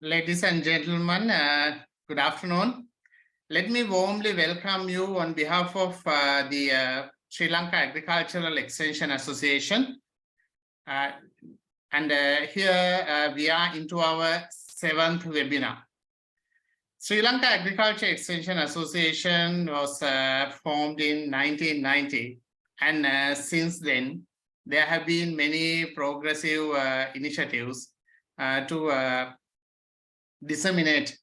Ladies and gentlemen, good afternoon. Let me warmly welcome you on behalf of the Sri Lanka Agricultural Extension Association. Here we are into our 7th webinar. Sri Lanka Agriculture Extension Association was formed in 1990, and since then, there have been many progressive initiatives to disseminate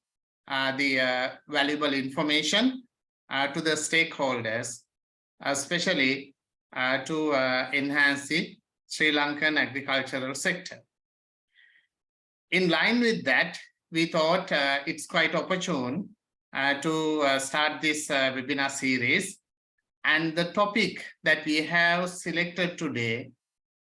the valuable information to the stakeholders, especially to enhance the Sri Lankan agricultural sector. In line with that, we thought it's quite opportune to start this webinar series. And the topic that we have selected today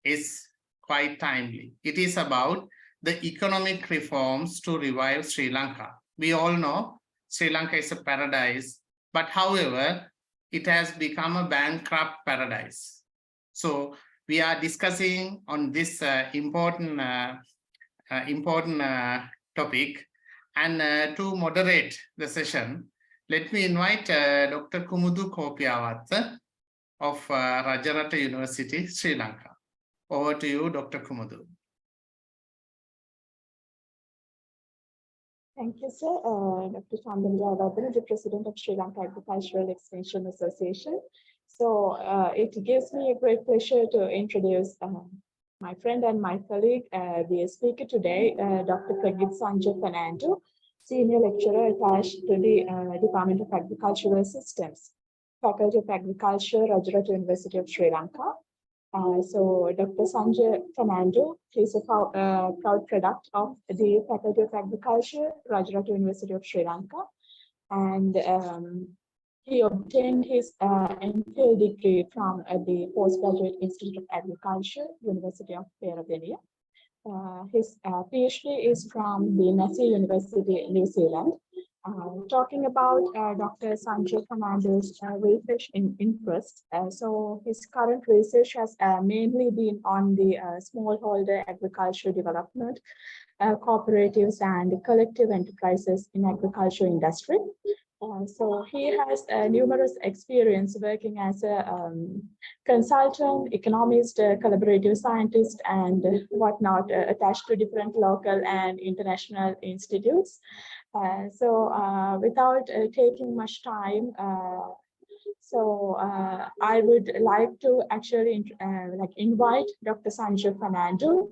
is quite timely. It is about the economic reforms to revive Sri Lanka. We all know Sri Lanka is a paradise, but however, it has become a bankrupt paradise. So we are discussing on this important topic, and to moderate the session, let me invite Dr. Kumudu Kopiawat of Rajarata University, Sri Lanka. Over to you, Dr. Kumudu. Thank you, sir. Dr. Chandra Wadana, the President of Sri Lanka Agricultural Extension Association. So it gives me a great pleasure to introduce my friend and my colleague, the speaker today, Dr. Pregit Sanjay Fernando, Senior Lecturer attached to the Department of Agricultural Systems, Faculty of Agriculture, Rajarata University of Sri Lanka. So Dr. Sanjay Fernando is a proud product of the Faculty of Agriculture, Rajarata University of Sri Lanka. And he obtained his MPhil degree from the Postgraduate Institute of Agriculture, University of Peradeniya. His PhD is from the Nasi University, New Zealand. Talking about Dr. Sanjay Fernando's research interest. So his current research has mainly been on the smallholder agriculture development, cooperatives and collective enterprises in agriculture industry. So he has numerous experience working as a consultant, economist, collaborative scientist, and whatnot, attached to different local and international institutes. Without taking much time, I would like to actually invite Dr. Sanjay Fernando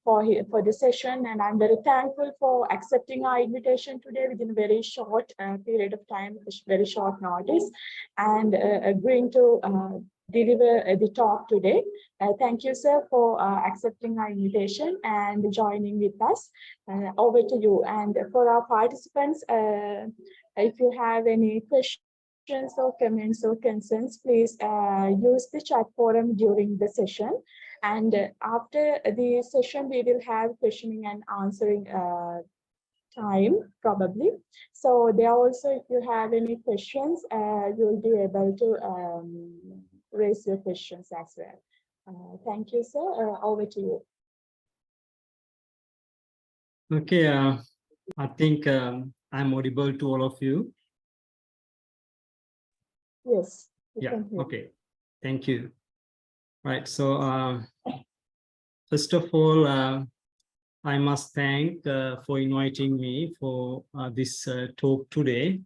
for the session, and I'm very thankful for accepting our invitation today within a very short period of time, very short notice, and agreeing to deliver the talk today. Thank you, sir, for accepting our invitation and joining with us. Over to you. And for our participants, if you have any questions or comments or concerns, please use the chat forum during the session. And after the session, we will have questioning and answering time, probably. So there also, if you have any questions, you'll be able to raise your questions as well. Thank you, sir. Over to you. Okay, I think I'm audible to all of you. Yes. Yeah, okay. Thank you. Right, so first of all, I must thank for inviting me for this talk today.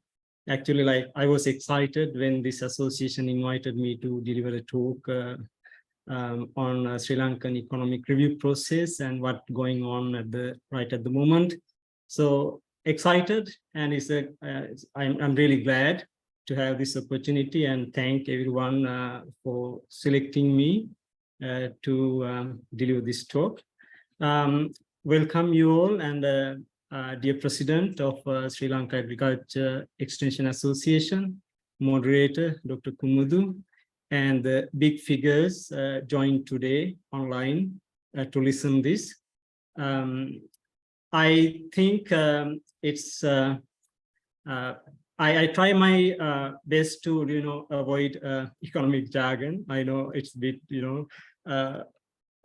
Actually, I was excited when this association invited me to deliver a talk on Sri Lankan economic review process and what's going on at the moment. So excited, and I'm really glad to have this opportunity, and thank everyone for selecting me to deliver this talk. Welcome you all, and dear President of Sri Lanka Agriculture Extension Association, moderator Dr. Kumudu, and the big figures joined today online to listen this. I think it's I try my best to avoid economic jargon. I know it's a bit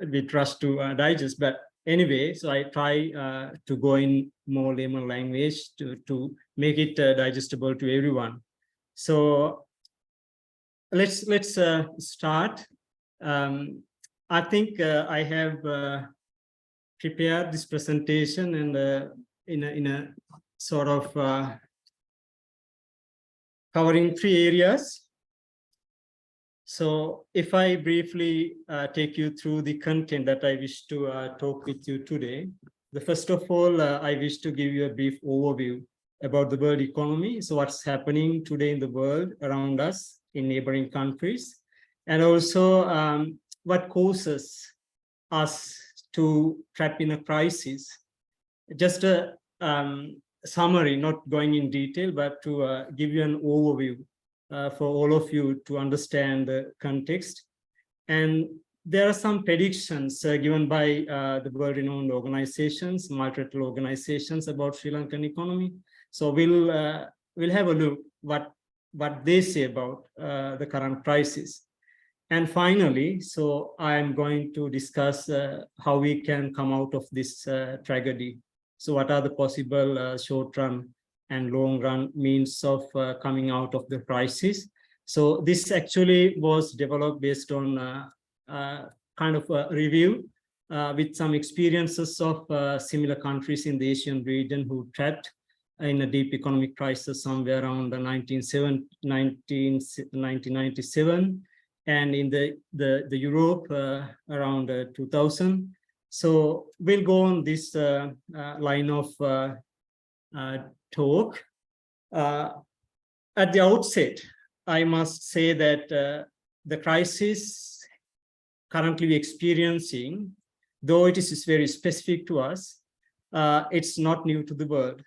a bit rushed to digest, but anyway, so I try to go in more layman language to make it digestible to everyone. So let's start. I think I have prepared this presentation and in a sort of covering 3 areas. So if I briefly take you through the content that I wish to talk with you today, first of all, I wish to give you a brief overview about the world economy. So what's happening today in the world around us in neighboring countries, and also what causes us to trap in a crisis. Just a summary, not going in detail, but to give you an overview for all of you to understand the context. And there are some predictions given by the world-renowned organizations, multilateral organizations about Sri Lankan economy. So we'll have a look what they say about the current crisis. And finally, so I'm going to discuss how we can come out of this tragedy. So what are the possible short-run and long-run means of coming out of the crisis? So this actually was developed based on kind of a review with some experiences of similar countries in the Asian region who trapped in a deep economic crisis somewhere around 1997 and in the Europe around 2000. So we'll go on this line of talk. At the outset, I must say that the crisis currently we're experiencing, though it is very specific to us, it's not new to the world.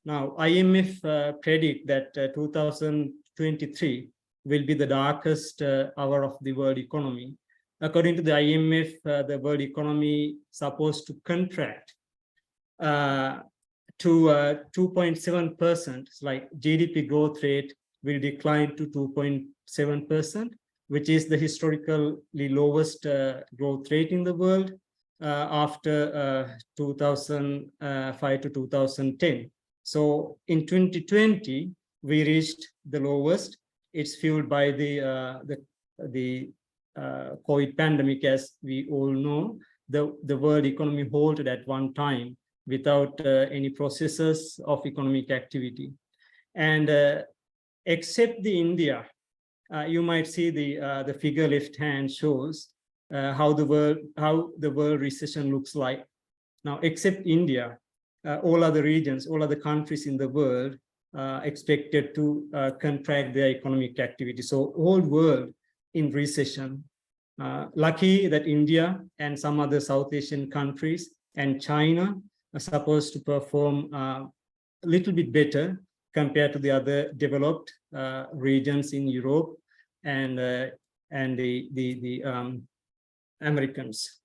Now, IMF predict that 2023 will be the darkest hour of the world economy. According to the IMF, the world economy supposed to contract to 2.7%, like GDP growth rate will decline to 2.7%, which is the historically lowest growth rate in the world after 2005 to 2010. So in 2020, we reached the lowest. It's fueled by the COVID pandemic, as we all know. The world economy halted at one time without any processes of economic activity. And except the India, you might see the figure left hand shows how the world recession looks like. Now, except India, all other regions, all other countries in the world expected to contract their economic activity. So whole world in recession. Lucky that India and some other South Asian countries and China are supposed to perform a little bit better compared to the other developed regions in Europe and the Americans.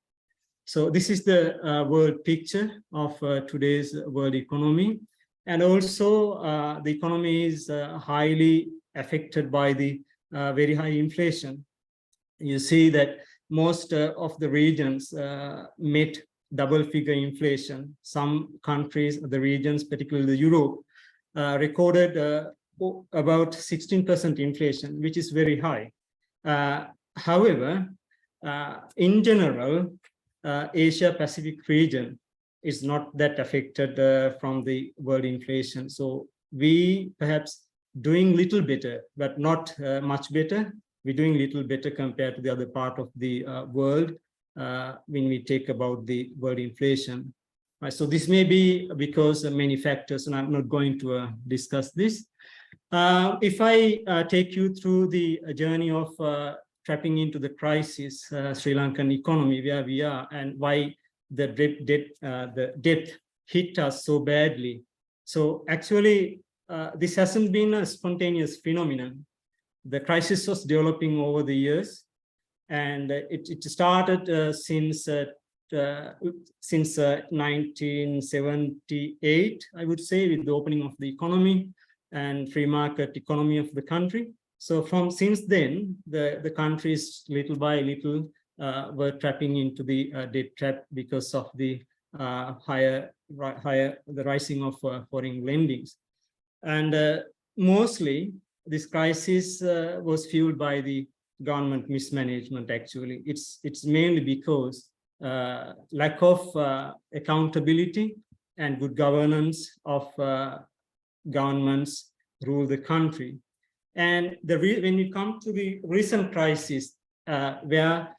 So this is the world picture of today's world economy. And also the economy is highly affected by the very high inflation. You see that most of the regions met double-figure inflation. Some countries, the regions, particularly Europe, recorded about 16% inflation, which is very high. However, in general, Asia Pacific region is not that affected from the world inflation. So we perhaps doing little better, but not much better. We're doing little better compared to the other part of the world when we take about the world inflation. Right, so this may be because of many factors, and I'm not going to discuss this. If I take you through the journey of trapping into the crisis, Sri Lankan economy, where we are, and why the debt hit us so badly. So actually, this hasn't been a spontaneous phenomenon. The crisis was developing over the years, and it started since 1978, I would say, with the opening of the economy and free market economy of the country. So since then, the country is little by little were trapping into the debt trap because of the the rising of foreign lendings. And mostly this crisis was fueled by the government mismanagement. Actually, it's mainly because lack of accountability and good governance of governments rule the country. And when we come to the recent crisis, where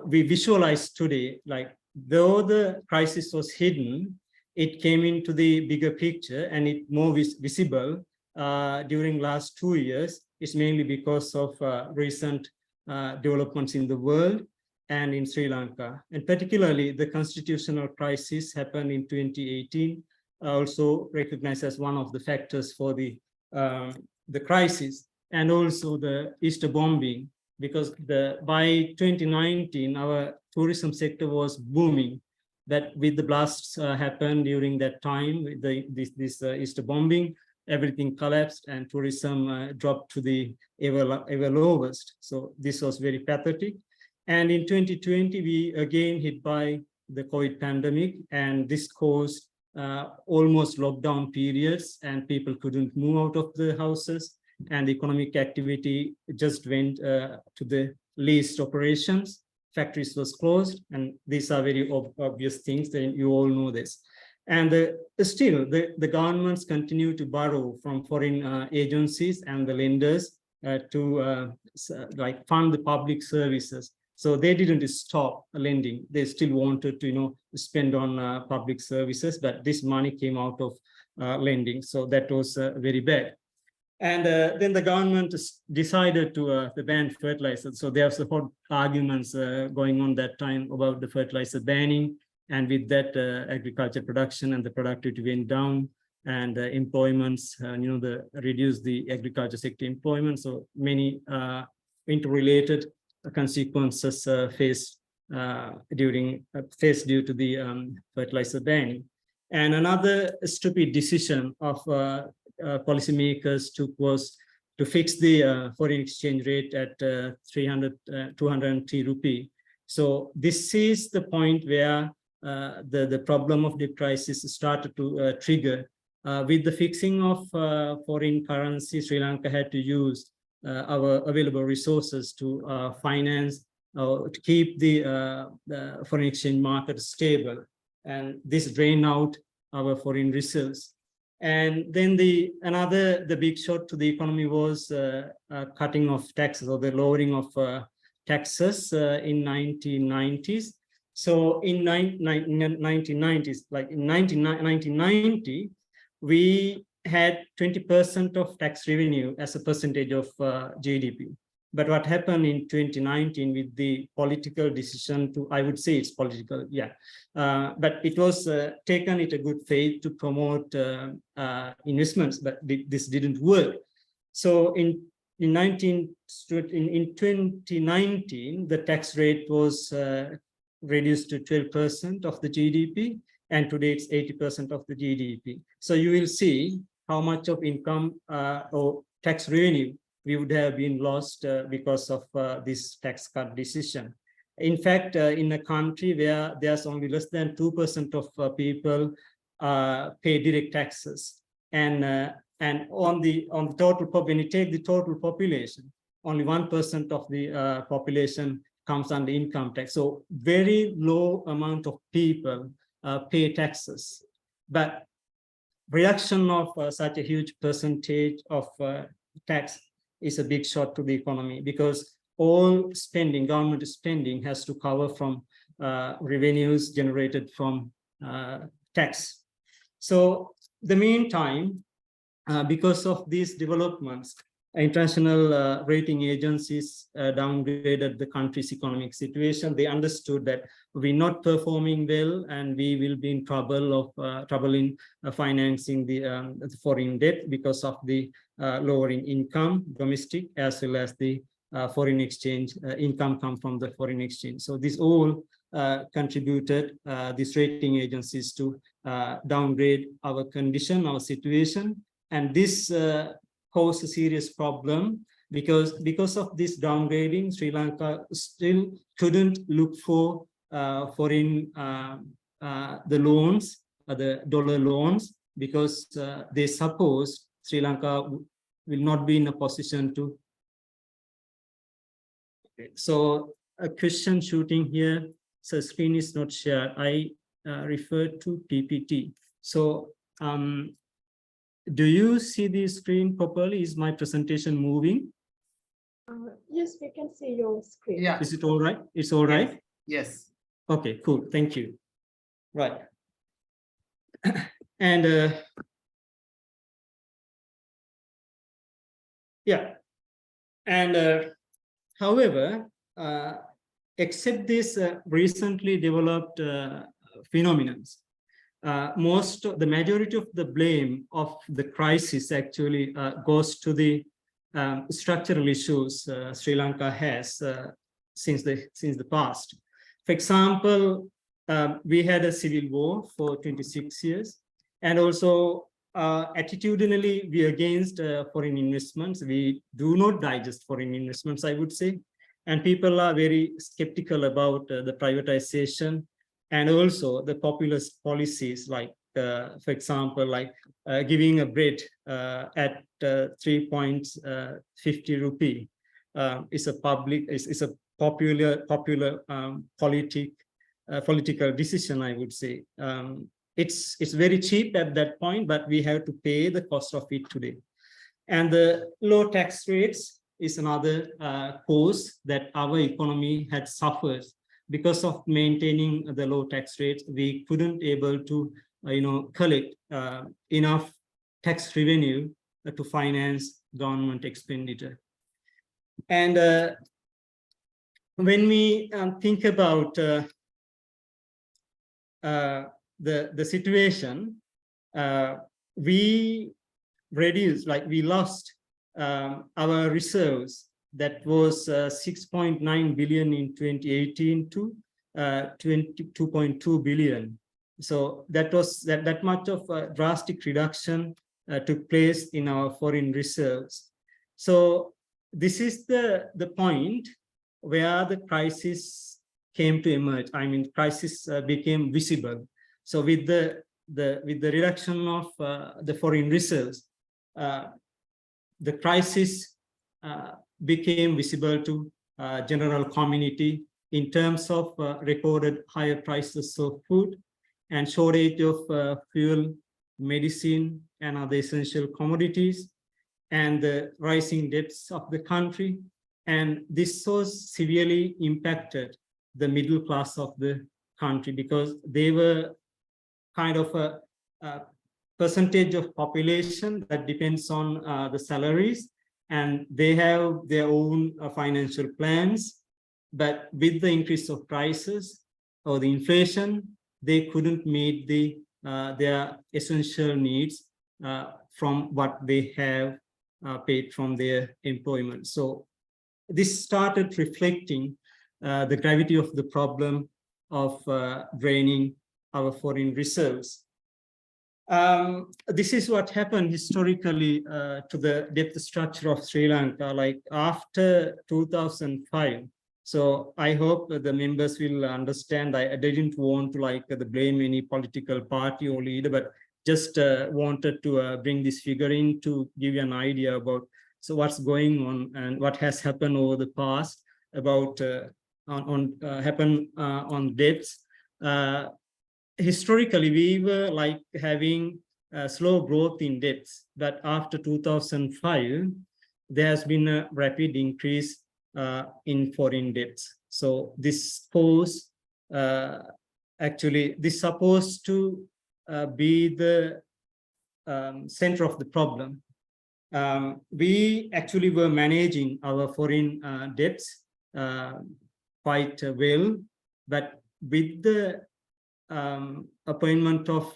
we visualize today, like though the crisis was hidden, it came into the bigger picture and it more visible during last 2 years. It's mainly because of recent developments in the world and in Sri Lanka. And particularly the constitutional crisis happened in 2018, also recognized as one of the factors for the crisis, and also the Easter bombing, because by 2019, our tourism sector was booming. That with the blasts happened during that time, with this Easter bombing, everything collapsed and tourism dropped to the ever lowest. So this was very pathetic. And in 2020, we again hit by the COVID pandemic, and this caused almost lockdown periods, and people couldn't move out of the houses, and economic activity just went to the least operations. Factories was closed, and these are very obvious things, and you all know this. And still, the governments continue to borrow from foreign agencies and the lenders to like fund the public services. So they didn't stop lending. They still wanted to, spend on public services, but this money came out of lending. So that was very bad. And then the government decided to ban fertilizer. So there's a hot arguments going on that time about the fertilizer banning. And with that, agriculture production and the productivity went down, and employments, reduced the agriculture sector employment. So many interrelated consequences faced due to the fertilizer ban. And another stupid decision of policymakers took was to fix the foreign exchange rate at 203 rupee. So this is the point where the problem of the crisis started to trigger. With the fixing of foreign currency, Sri Lanka had to use our available resources to finance, to keep the foreign exchange market stable. And this drained out our foreign reserves. And then the big shot to the economy was cutting of taxes, or the lowering of taxes in 1990s. So in 1990s, like in 1990, we had 20% of tax revenue as a percentage of GDP. But what happened in 2019 with the political decision to, I would say it's political, yeah. But it was taken in a good faith to promote investments, but this didn't work. So in 2019, the tax rate was reduced to 12% of the GDP, and today it's 80% of the GDP. So you will see how much of income or tax revenue we would have been lost because of this tax cut decision. In fact, in a country where there's only less than 2% of people pay direct taxes, and on the total, when you take the total population, only 1% of the population comes under income tax. So very low amount of people pay taxes, but reduction of such a huge percentage of tax is a big shot to the economy, because all spending, government spending, has to cover from revenues generated from tax. So the meantime, because of these developments, international rating agencies downgraded the country's economic situation. They understood that we're not performing well, and we will be in trouble in financing the foreign debt because of the lowering income, domestic, as well as the foreign exchange income come from the foreign exchange. So this all contributed these rating agencies to downgrade our condition, our situation, and this caused a serious problem because of this downgrading, Sri Lanka still couldn't look for foreign the loans, the dollar loans, because they suppose Sri Lanka will not be in a position to. So a question shooting here, so screen is not shared. I refer to PPT. So do you see the screen properly? Is my presentation moving? Yes, we can see your screen. Yeah. Is it all right? It's all right? Yes. Okay, cool. Thank you. Right. And yeah. And however, except this recently developed phenomenon, the majority of the blame of the crisis actually goes to the structural issues Sri Lanka has since the past. For example, we had a civil war for 26 years, and also attitudinally we against foreign investments. We do not digest foreign investments, I would say, and people are very skeptical about the privatization and also the populist policies, like for example, like giving a bread at 3.50 rupee is a popular political decision, I would say. It's very cheap at that point, but we have to pay the cost of it today. And the low tax rates is another cause that our economy had suffered. Because of maintaining the low tax rates, we couldn't able to collect enough tax revenue to finance government expenditure. And when we think about the situation, we lost our reserves that was 6.9 billion in 2018 to 22.2 billion. So that was that much of a drastic reduction took place in our foreign reserves. So this is the point where the crisis came to emerge. I mean, crisis became visible. So with the reduction of the foreign reserves, the crisis became visible to general community in terms of recorded higher prices of food and shortage of fuel, medicine, and other essential commodities, and the rising debts of the country. And this was severely impacted the middle class of the country, because they were kind of a percentage of population that depends on the salaries, and they have their own financial plans. But with the increase of prices or the inflation, they couldn't meet their essential needs from what they have paid from their employment. So this started reflecting the gravity of the problem of draining our foreign reserves. This is what happened historically to the debt structure of Sri Lanka, like after 2005. So I hope the members will understand. I didn't want to blame any political party or leader, but just wanted to bring this figure in to give you an idea about what's going on and what has happened over the past about on debts. Historically, we were having slow growth in debts, but after 2005, there has been a rapid increase in foreign debts. So this pose, actually, this supposed to be the center of the problem. We actually were managing our foreign debts quite well, but with the appointment of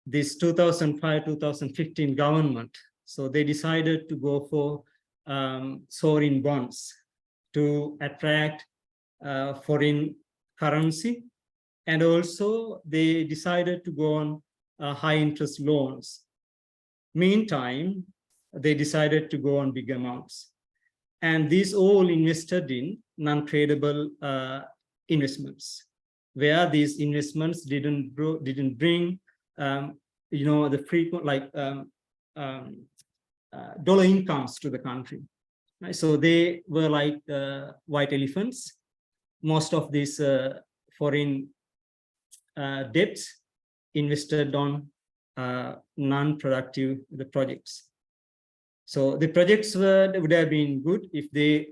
this 2005-2015 government, so they decided to go for sovereign bonds to attract foreign currency, and also they decided to go on high interest loans. Meantime, they decided to go on big amounts. And these all invested in non-tradable investments, where these investments didn't bring, the frequent dollar incomes to the country. Right? So they were like white elephants. Most of these foreign debts invested on non-productive projects. So the projects would have been good if they,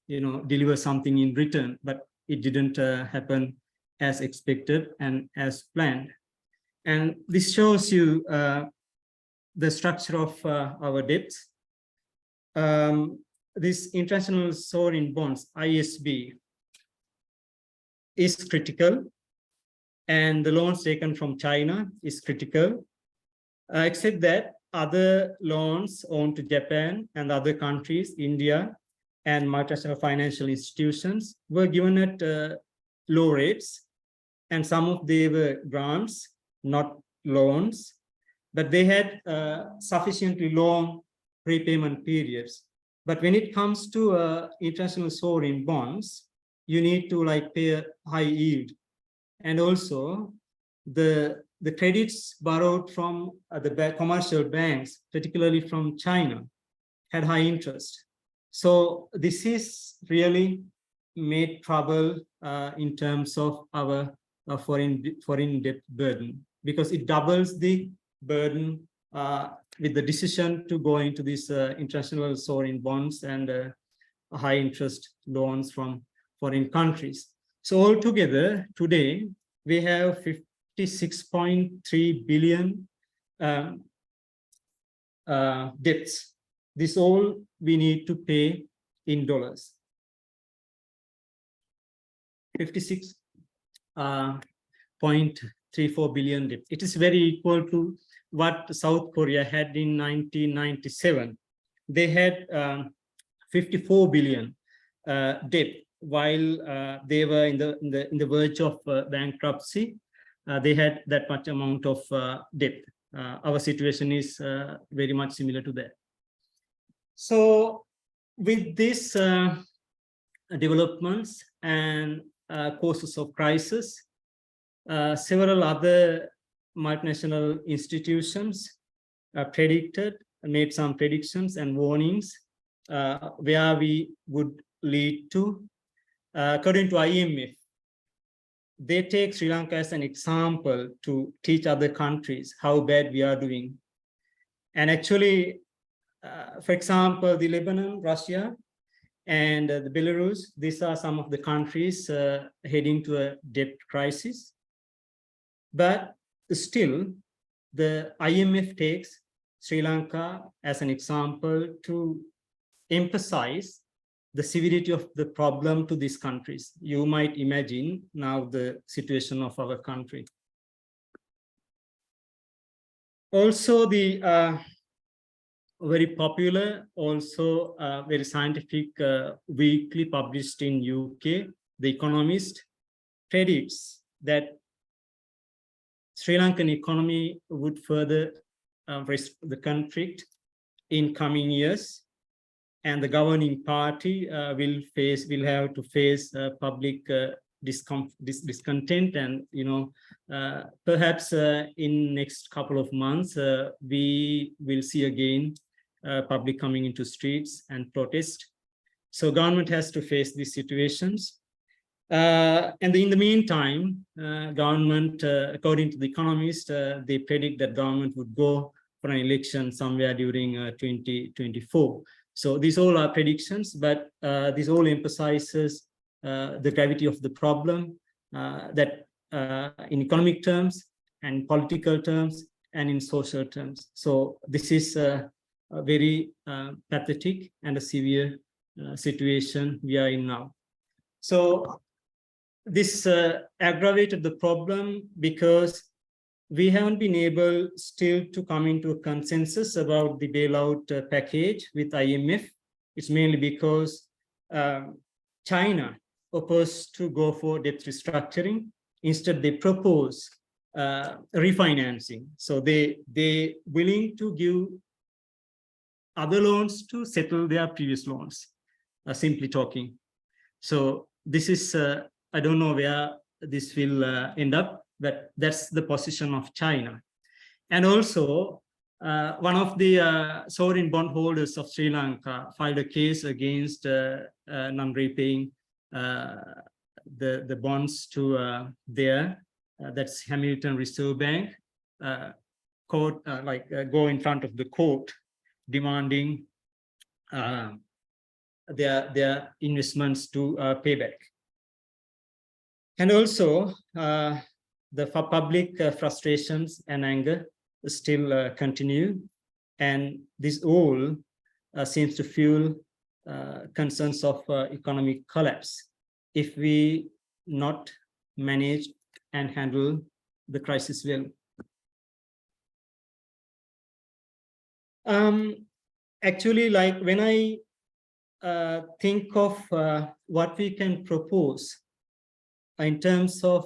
deliver something in return, but it didn't happen as expected and as planned. And this shows you the structure of our debts. This international sovereign bonds, ISB, is critical, and the loans taken from China is critical, except that other loans owed to Japan and other countries, India, and multinational financial institutions were given at low rates, and some of them were grants, not loans, but they had sufficiently long prepayment periods. But when it comes to international sovereign bonds, you need to pay a high yield, and also the credits borrowed from the commercial banks, particularly from China, had high interest. So this is really made trouble in terms of our foreign debt burden, because it doubles the burden with the decision to go into these international sovereign bonds and high interest loans from foreign countries. So altogether, today, we have 56.3 billion debts. This all we need to pay in dollars. 56.34 billion debt. It is very equal to what South Korea had in 1997. They had 54 billion debt, while they were in the verge of bankruptcy. They had that much amount of debt. Our situation is very much similar to that. So with these developments and causes of crisis, several other multinational institutions made some predictions and warnings where we would lead to. According to IMF, they take Sri Lanka as an example to teach other countries how bad we are doing. And actually, for example, the Lebanon, Russia, and the Belarus, these are some of the countries heading to a debt crisis. But still, the IMF takes Sri Lanka as an example to emphasize the severity of the problem to these countries. You might imagine now the situation of our country. Also, the very popular, also very scientific weekly published in UK, The Economist, predicts that Sri Lankan economy would further risk the conflict in coming years, and the governing party will have to face public discontent, and perhaps in next couple of months we will see again public coming into streets and protest. So government has to face these situations. And in the meantime, government, according to The Economist, they predict that government would go for an election somewhere during 2024. So these all are predictions, but this all emphasizes the gravity of the problem, that in economic terms and political terms and in social terms. So this is a very pathetic and a severe situation we are in now. So this aggravated the problem because we haven't been able still to come into a consensus about the bailout package with IMF. It's mainly because China opposed to go for debt restructuring. Instead, they propose refinancing. So they willing to give other loans to settle their previous loans, simply talking. So this is, I don't know where this will end up, but that's the position of China. And also, one of the sovereign bondholders of Sri Lanka filed a case against non-repaying the bonds to that's Hamilton Reserve Bank. Court go in front of the court demanding their investments to pay back. And also the public frustrations and anger still continue, and this all seems to fuel concerns of economic collapse if we not manage and handle the crisis well. Actually, like when I think of what we can propose in terms of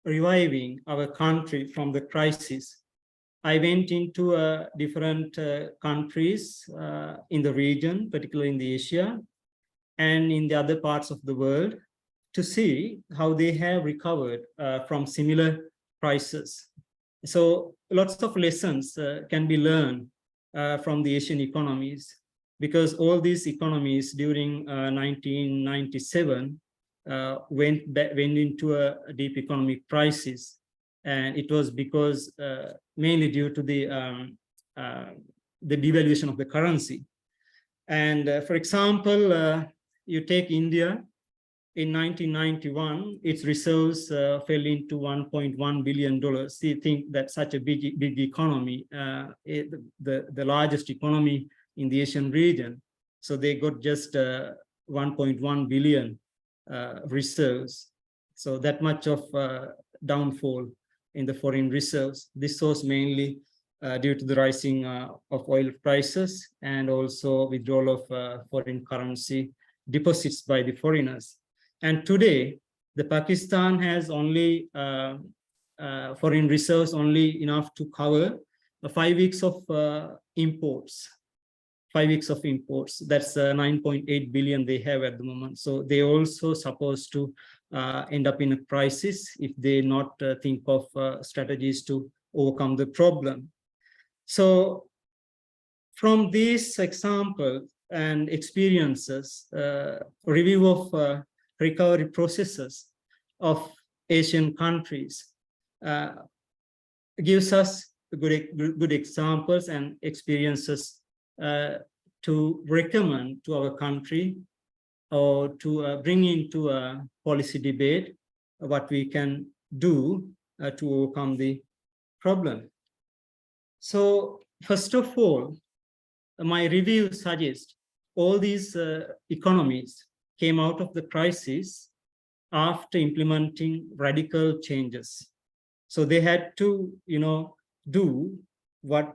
reviving our country from the crisis, I went into different countries in the region, particularly in the Asia and in the other parts of the world, to see how they have recovered from similar crises. So lots of lessons can be learned from the Asian economies, because all these economies during 1997 went into a deep economic crisis, and it was because mainly due to the devaluation of the currency. And for example, you take India. In 1991, its reserves fell into $1.1 billion. You think that such a big economy, the largest economy in the Asian region, so they got just 1.1 billion reserves. So that much of downfall in the foreign reserves. This was mainly due to the rising of oil prices and also withdrawal of foreign currency deposits by the foreigners. And today, the Pakistan has only foreign reserves only enough to cover 5 weeks of imports. 5 weeks of imports. That's 9.8 billion they have at the moment. So they also supposed to end up in a crisis if they not think of strategies to overcome the problem. So from these examples and experiences, review of recovery processes of Asian countries gives us good examples and experiences to recommend to our country, or to bring into a policy debate what we can do to overcome the problem. So first of all, my review suggests all these economies came out of the crisis after implementing radical changes. So they had to, do what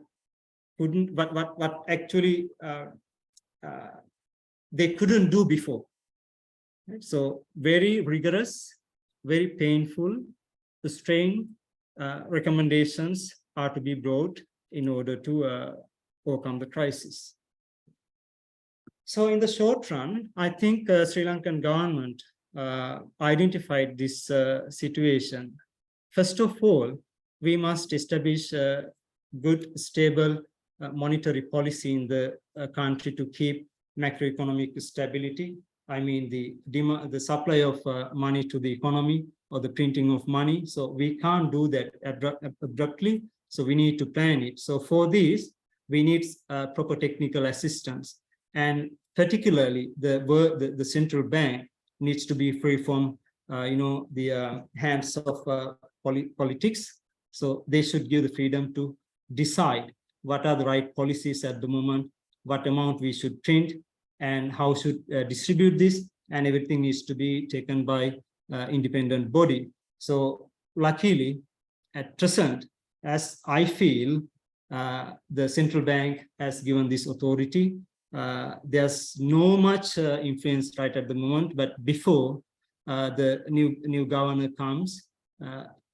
actually they couldn't do before. So very rigorous, very painful, the strain recommendations are to be brought in order to overcome the crisis. So in the short run, I think Sri Lankan government identified this situation. First of all, we must establish a good, stable monetary policy in the country to keep macroeconomic stability. I mean, the supply of money to the economy, or the printing of money. So we can't do that abruptly. So we need to plan it. So for this, we need proper technical assistance. And particularly, the central bank needs to be free from, the hands of politics. So they should give the freedom to decide what are the right policies at the moment, what amount we should print, and how should distribute this, and everything needs to be taken by independent body. So luckily, at present, as I feel, the central bank has given this authority. There's no much influence right at the moment, but before the new governor comes,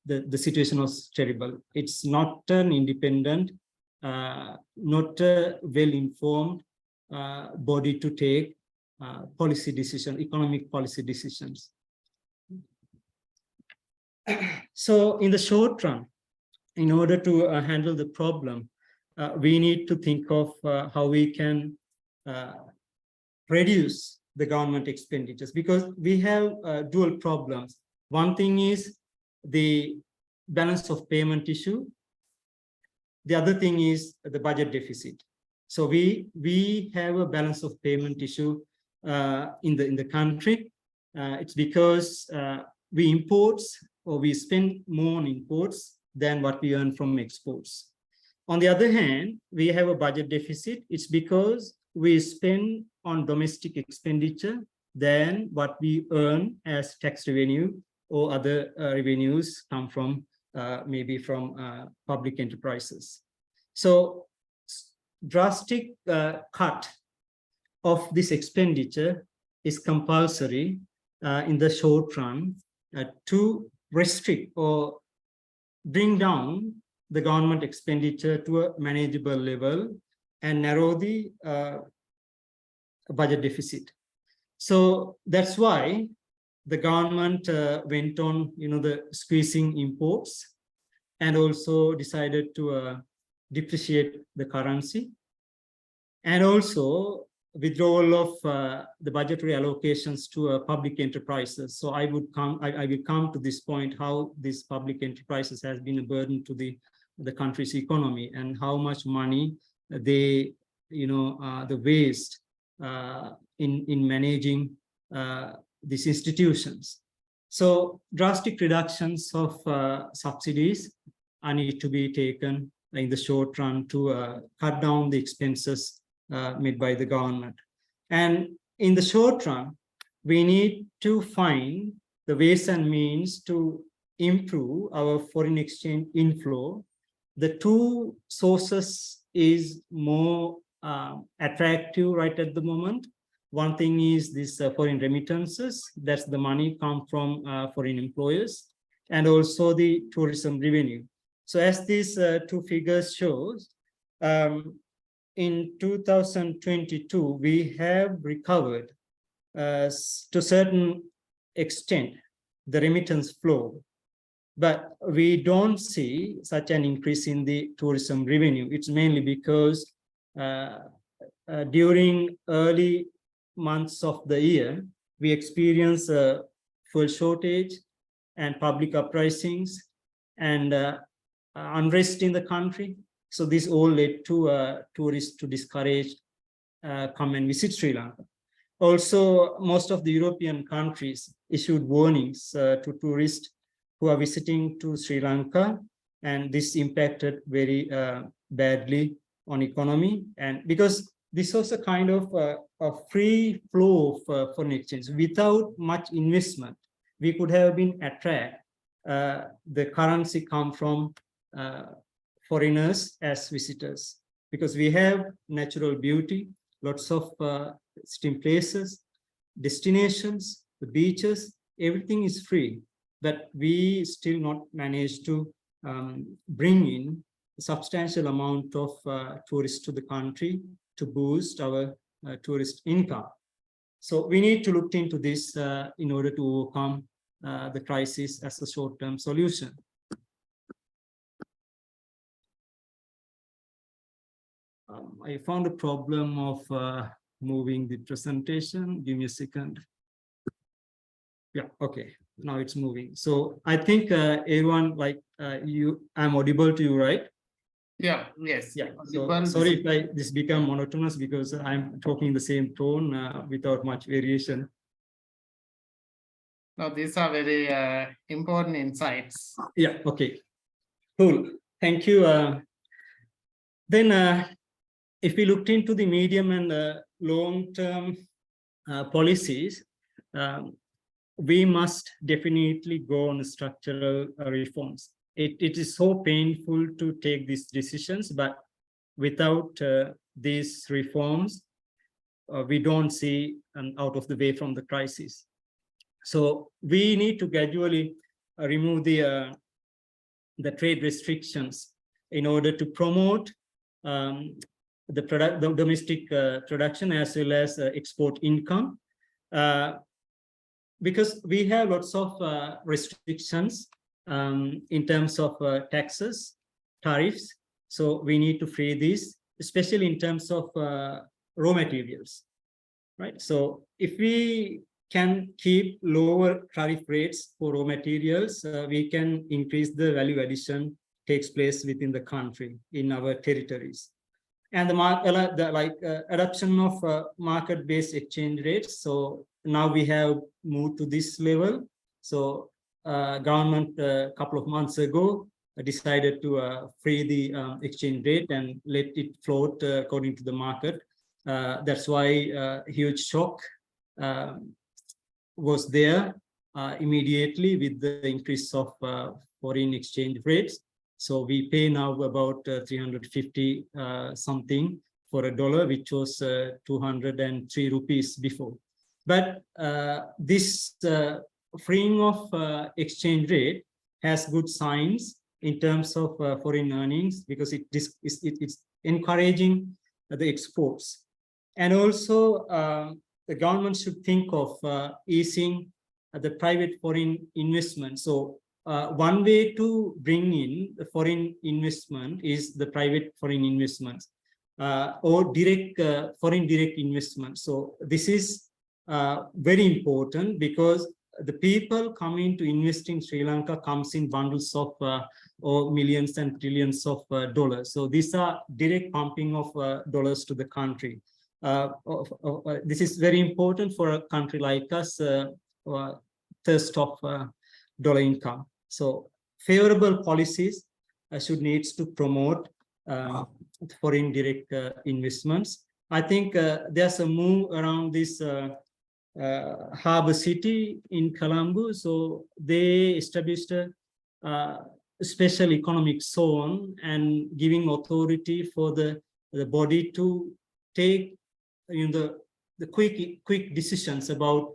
the situation was terrible. It's not an independent not a well-informed body to take policy decision, economic policy decisions. So in the short run, in order to handle the problem, we need to think of how we can reduce the government expenditures, because we have dual problems. One thing is the balance of payment issue. The other thing is the budget deficit. So we have a balance of payment issue in the country. It's because we import, or we spend more on imports than what we earn from exports. On the other hand, we have a budget deficit. It's because we spend on domestic expenditure than what we earn as tax revenue or other revenues come from maybe from public enterprises. So drastic cut of this expenditure is compulsory in the short run to restrict or bring down the government expenditure to a manageable level and narrow the budget deficit. So that's why the government went on, the squeezing imports, and also decided to depreciate the currency, and also withdrawal of the budgetary allocations to public enterprises. So I will come to this point, how these public enterprises has been a burden to the country's economy, and how much money they, the waste in managing these institutions. So drastic reductions of subsidies are need to be taken in the short run to cut down the expenses made by the government. And in the short run, we need to find the ways and means to improve our foreign exchange inflow. The two sources is more attractive right at the moment. One thing is this foreign remittances, that's the money come from foreign employers, and also the tourism revenue. So as these two figures shows, in 2022, we have recovered to a certain extent the remittance flow, but we don't see such an increase in the tourism revenue. It's mainly because during early months of the year, we experience a fuel shortage and public uprisings and unrest in the country. So this all led to tourists to discourage come and visit Sri Lanka. Also, most of the European countries issued warnings to tourists who are visiting to Sri Lanka, and this impacted very badly on economy. And because this was a kind of a free flow of foreign exchange without much investment, we could have been attract the currency come from foreigners as visitors, because we have natural beauty, lots of steam places, destinations, the beaches, everything is free, but we still not manage to bring in a substantial amount of tourists to the country to boost our tourist income. So we need to look into this in order to overcome the crisis as a short-term solution. I found a problem of moving the presentation. Give me a second. Yeah, okay, now it's moving. So I think everyone, like I'm audible to you, right? Yeah, yes. Yeah, so sorry if this become monotonous, because I'm talking the same tone without much variation. No, these are very important insights. Yeah, okay, cool, thank you. Then if we looked into the medium and long-term policies, we must definitely go on structural reforms. It is so painful to take these decisions, but without these reforms, we don't see an out of the way from the crisis. So we need to gradually remove the trade restrictions in order to promote the domestic production as well as export income. Because we have lots of restrictions in terms of taxes, tariffs. So we need to free these, especially in terms of raw materials, right? So if we can keep lower tariff rates for raw materials, we can increase the value addition takes place within the country in our territories. And the adoption of market-based exchange rates. So now we have moved to this level. So government a couple of months ago decided to free the exchange rate and let it float according to the market. That's why a huge shock was there immediately with the increase of foreign exchange rates. So we pay now about 350 something for a dollar, which was 203 rupees before. But this freeing of exchange rate has good signs in terms of foreign earnings, because it's encouraging the exports. And also the government should think of easing the private foreign investment. So one way to bring in the foreign investment is the private foreign investments or direct foreign direct investment. So this is very important, because the people coming to invest in Sri Lanka comes in bundles of or millions and trillions of dollars. So these are direct pumping of dollars to the country. This is very important for a country like us, thirst of dollar income. So favorable policies should needs to promote foreign direct investments. I think there's a move around this harbor city in Colombo. So they established a special economic zone and giving authority for the body to take the quick decisions about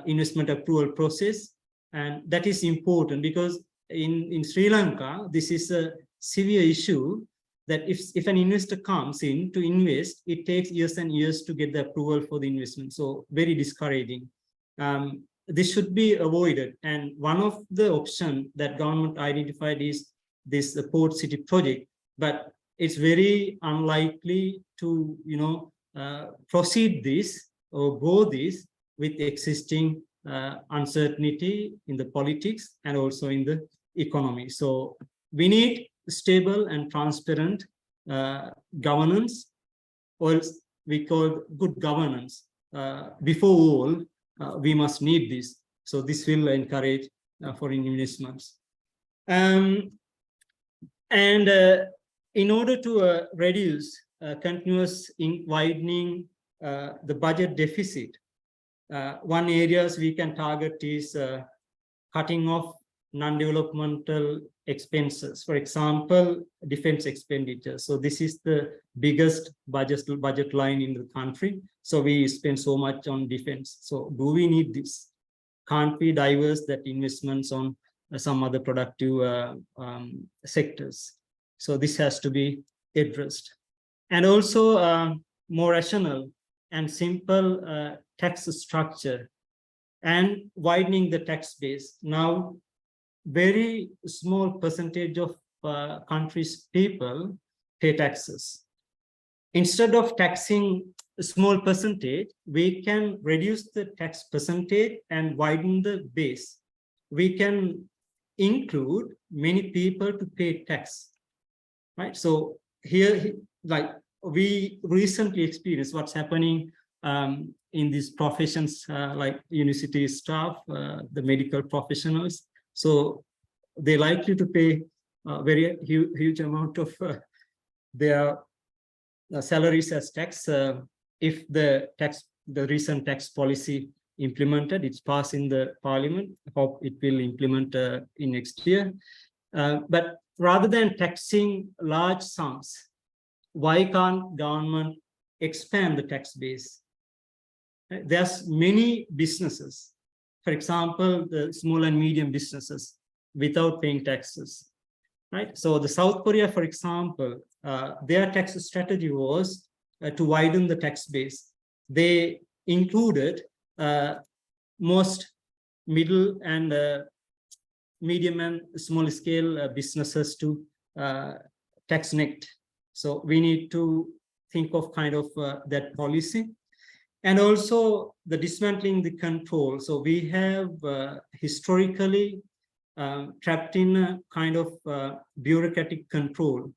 investment approval process. And that is important, because in Sri Lanka, this is a severe issue, that if an investor comes in to invest, it takes years and years to get the approval for the investment. So very discouraging. This should be avoided. And one of the options that government identified is this port city project, but it's very unlikely to proceed this or go this with existing uncertainty in the politics and also in the economy. So we need stable and transparent governance, or we call good governance. Before all, we must need this. So this will encourage foreign investments. And in order to reduce continuous widening the budget deficit, one areas we can target is cutting off non-developmental expenses. For example, defense expenditure. So this is the biggest budget line in the country. So we spend so much on defense. So do we need this? Can't we diverse that investments on some other productive sectors? So this has to be addressed. And also more rational and simple tax structure and widening the tax base. Now, very small percentage of countries' people pay taxes. Instead of taxing a small percentage, we can reduce the tax percentage and widen the base. We can include many people to pay tax, right? So here, like we recently experienced what's happening in these professions, like university staff, the medical professionals. So they're likely to pay a very huge amount of their salaries as tax if the recent tax policy implemented. It's passed in the parliament. Hope it will implement in next year. But rather than taxing large sums, why can't government expand the tax base? There's many businesses, for example, the small and medium businesses without paying taxes. right? So the South Korea, for example, their tax strategy was to widen the tax base. They included most middle and medium and small scale businesses to tax net. So we need to think of kind of that policy. And also the dismantling the control. So we have historically trapped in a kind of bureaucratic control.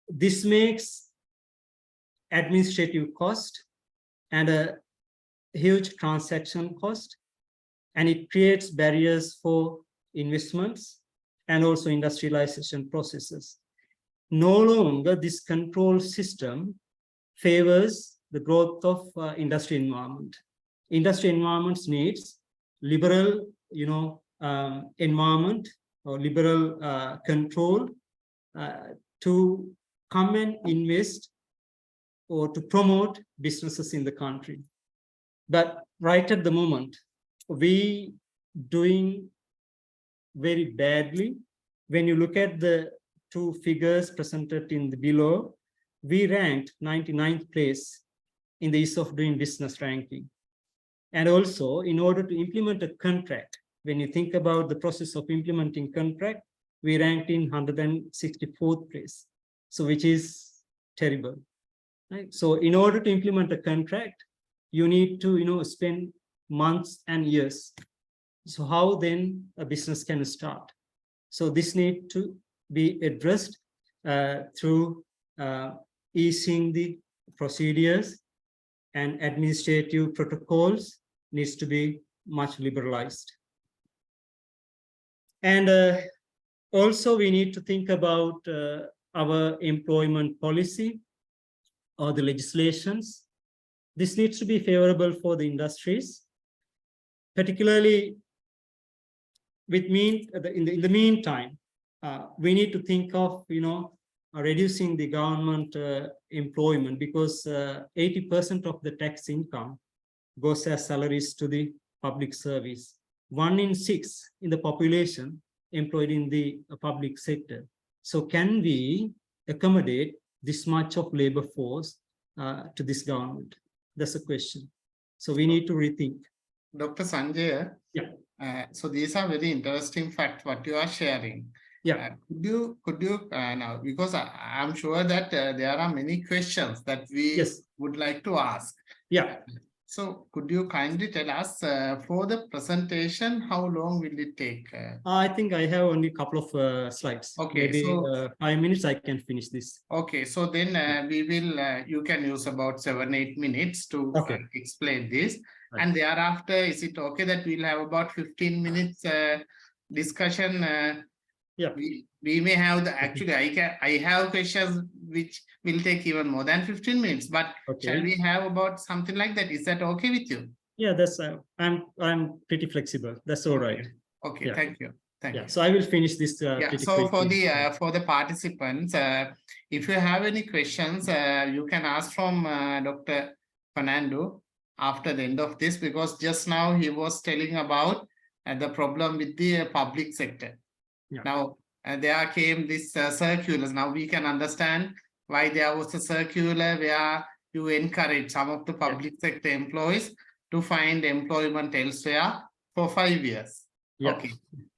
This makes administrative cost and a huge transaction cost, and it creates barriers for investments and also industrialization processes. No longer this control system favors the growth of industry environment. Industry environments needs liberal, environment or liberal control to come and invest or to promote businesses in the country. But right at the moment, we doing very badly. When you look at the two figures presented in the below, we ranked 99th place in the ease of doing business ranking. And also, in order to implement a contract, when you think about the process of implementing contract, we ranked in 164th place, so which is terrible. Right? So in order to implement a contract, you need to spend months and years. So how then a business can start? So this need to be addressed through easing the procedures, and administrative protocols needs to be much liberalized. And also we need to think about our employment policy or the legislations. This needs to be favorable for the industries, particularly in the meantime, we need to think of reducing the government employment, because 80% of the tax income goes as salaries to the public service. 1 in 6 in the population employed in the public sector. So can we accommodate this much of labor force to this government? That's a question. So we need to rethink. Dr. Sanjay, so these are very interesting facts what you are sharing. Yeah. Could you now, because I'm sure that there are many questions that we would like to ask. Yeah. So could you kindly tell us for the presentation, how long will it take? I think I have only a couple of slides. Okay, maybe so 5 minutes I can finish this. Okay, so then we will, you can use about 7-8 minutes to explain this. Right. And thereafter, is it okay that we'll have about 15 minutes discussion? We may have actually, I have questions which will take even more than 15 minutes, but shall we have about something like that? Is that okay with you? Yeah, that's, I'm pretty flexible. That's all right. Okay, thank you. Thank you. So I will finish this. So for the participants, if you have any questions, you can ask from Dr. Fernando after the end of this, because just now he was telling about the problem with the public sector. Now there came this circulars. Now we can understand why there was a circular where you encourage some of the public sector employees to find employment elsewhere for 5 years. Okay.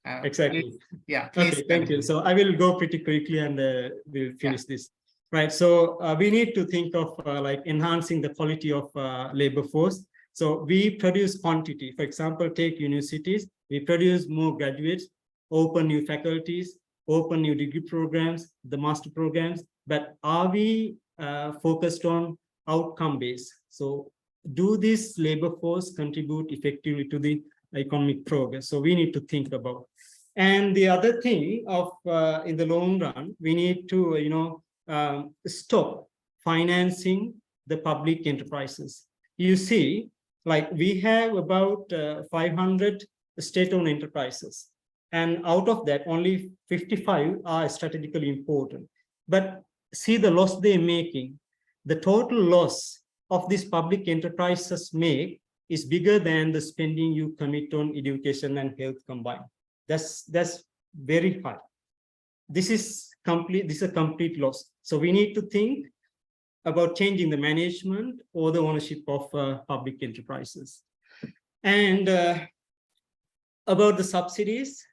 Exactly. Please. Okay, thank you. So I will go pretty quickly and we'll finish this. Right. So we need to think of like enhancing the quality of labor force. So we produce quantity. For example, take universities. We produce more graduates, open new faculties, open new degree programs, the master programs. But are we focused on outcome based? So do this labor force contribute effectively to the economic progress? So we need to think about. And the other thing of in the long run, we need to stop financing the public enterprises. You see, like we have about 500 state-owned enterprises, and out of that only 55 are strategically important. But see the loss they're making. The total loss of these public enterprises make is bigger than the spending you commit on education and health combined. That's very high. this is a complete loss. So we need to think about changing the management or the ownership of public enterprises. And about the subsidies,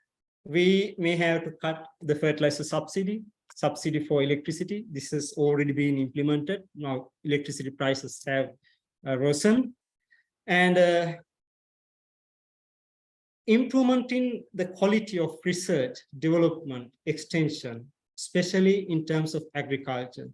we may have to cut the fertilizer subsidy for electricity. This has already been implemented. Now electricity prices have risen. And improvement in the quality of research, development, extension, especially in terms of agriculture,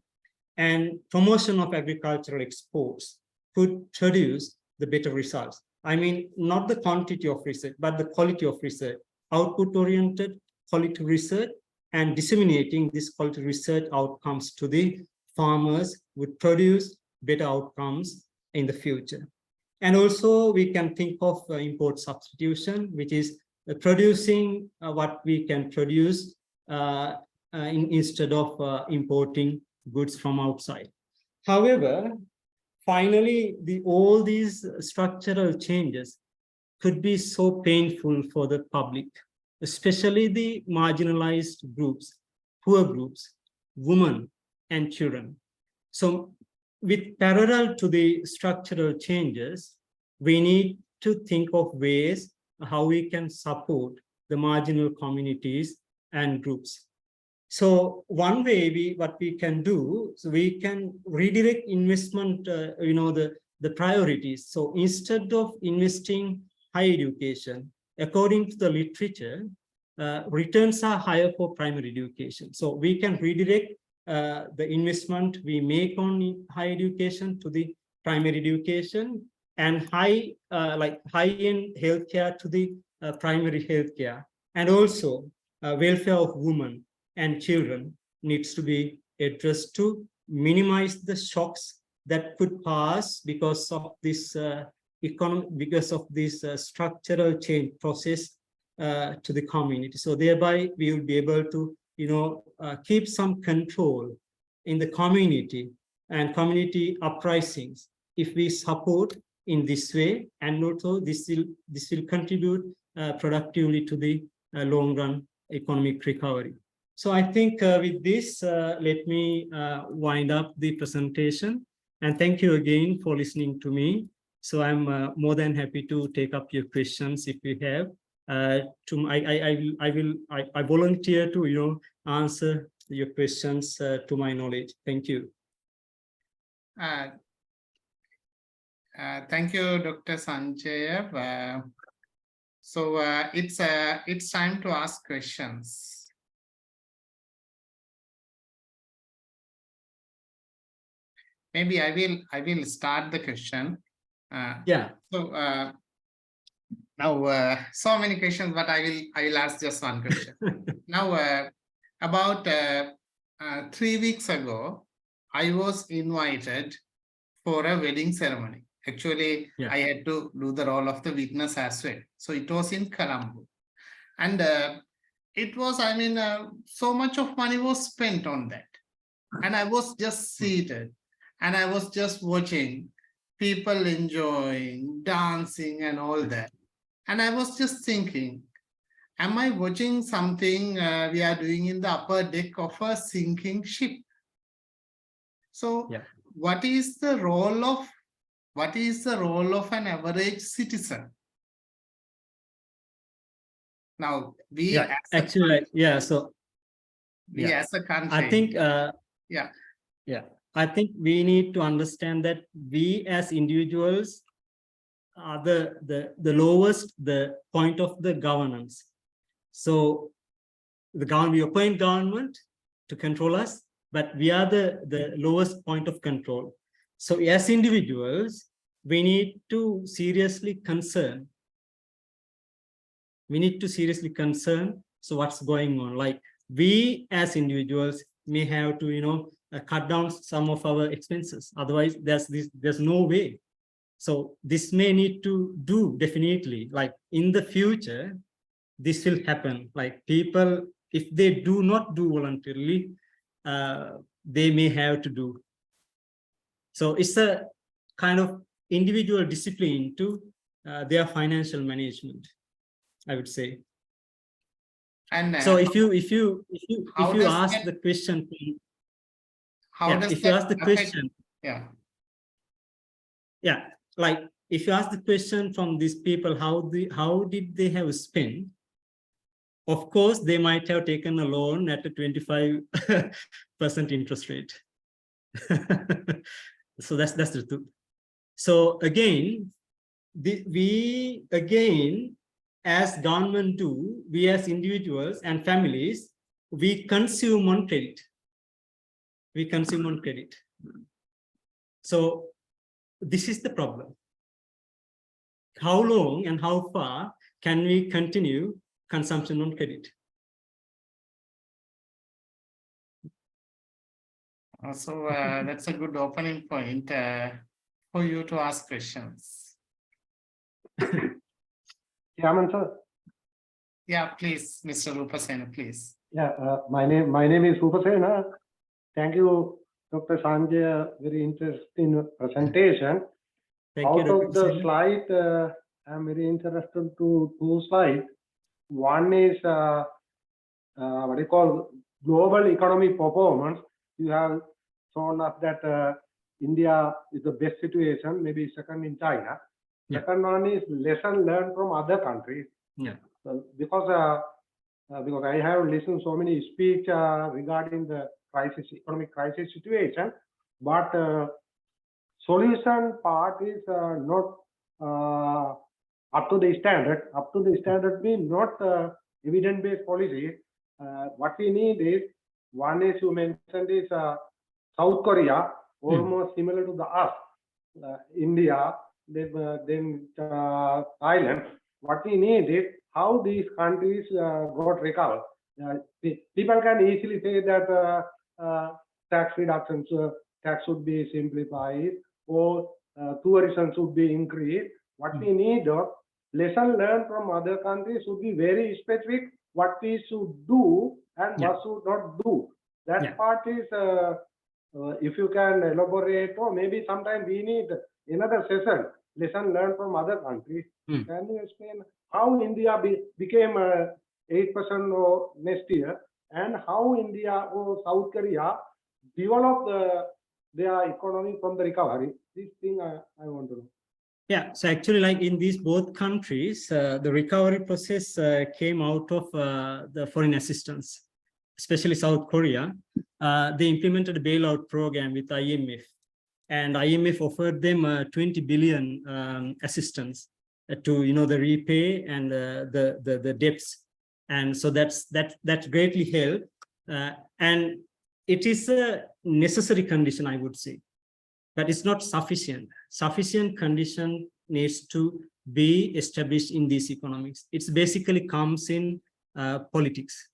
and promotion of agricultural exports could produce the better results. I mean, not the quantity of research, but the quality of research, output-oriented quality research, and disseminating this quality research outcomes to the farmers would produce better outcomes in the future. And also we can think of import substitution, which is producing what we can produce instead of importing goods from outside. However, finally, all these structural changes could be so painful for the public, especially the marginalized groups, poor groups, women and children. So with parallel to the structural changes, we need to think of ways how we can support the marginal communities and groups. So one way what we can do, so we can redirect investment, the priorities. So instead of investing higher education, according to the literature, returns are higher for primary education. So we can redirect the investment we make on higher education to the primary education, and high-end healthcare to the primary healthcare, and also welfare of women and children needs to be addressed to minimize the shocks that could pass because of this structural change process to the community. So thereby we will be able to keep some control in the community and community uprisings if we support in this way, and also this will contribute productively to the long run economic recovery. So I think with this, let me wind up the presentation, and thank you again for listening to me. So I'm more than happy to take up your questions if you have. I volunteer to answer your questions to my knowledge. Thank you. Thank you, Dr. Sanjay. So it's time to ask questions. Maybe I will start the question. Yeah. So now so many questions, but I will ask just one question. Now about 3 weeks ago, I was invited for a wedding ceremony. Actually, yeah. I had to do the role of the witness as well. So it was in Colombo, and it was, I mean, so much of money was spent on that, and I was just seated. And I was just watching people enjoying, dancing and all that. And I was just thinking, am I watching something we are doing in the upper deck of a sinking ship? So yeah. what is the role of an average citizen? Now, we as a country, I think I think we need to understand that we as individuals are the lowest point of the governance. So we appoint government to control us, but we are the lowest point of control. So as individuals, we need to seriously concern. So what's going on? Like we as individuals may have to cut down some of our expenses. Otherwise, there's no way. So this may need to do definitely. Like in the future, this will happen. Like people, if they do not do voluntarily, they may have to do. So it's a kind of individual discipline to their financial management, I would say. And So if you how does ask that- the question, how yeah, does if you that ask the affect- question, Yeah, yeah, like if you ask the question from these people, how did they have spent? Of course, they might have taken a loan at a 25% interest rate. So that's the truth. So again, we again, as government do, we as individuals and families, we consume on credit. We consume on credit. So this is the problem. How long and how far can we continue consumption on credit? so that's a good opening point for you to ask questions. Chairman, sir. Yeah, please, Mr. Rupasena, please. Yeah, my name is Rupasena. Thank you, Dr. Sanjay. Very interesting presentation. Thank Out you, of the Dr. slide, I'm very interested to two slides. One is what you call global economy performance. You have shown us that India is the best situation, maybe second in China. Yeah. Second one is lesson learned from other countries. Yeah. Because I have listened so many speech regarding the crisis, economic crisis situation, but solution part is not up to the standard. Up to the standard means not evidence-based policy. What we need is, one is you mentioned is South Korea, almost similar to the us, India, then Thailand. What we need is how these countries got recovered. People can easily say that tax reductions, tax should be simplified, or tourism should be increased. What we need, lesson learned from other countries should be very specific. What we should do and what should not do. That part is, if you can elaborate, or maybe sometime we need another session, lesson learned from other countries. Can you explain how India became 8% or next year, and how India or South Korea developed their economy from the recovery? This thing I want to know. Yeah, so actually, like in these both countries, the recovery process came out of the foreign assistance, especially South Korea. They implemented a bailout program with IMF, and IMF offered them 20 billion assistance to the repay and the debts, and so that greatly helped, and it is a necessary condition, I would say. But it's not sufficient. Sufficient condition needs to be established in these economics. It's basically comes in politics.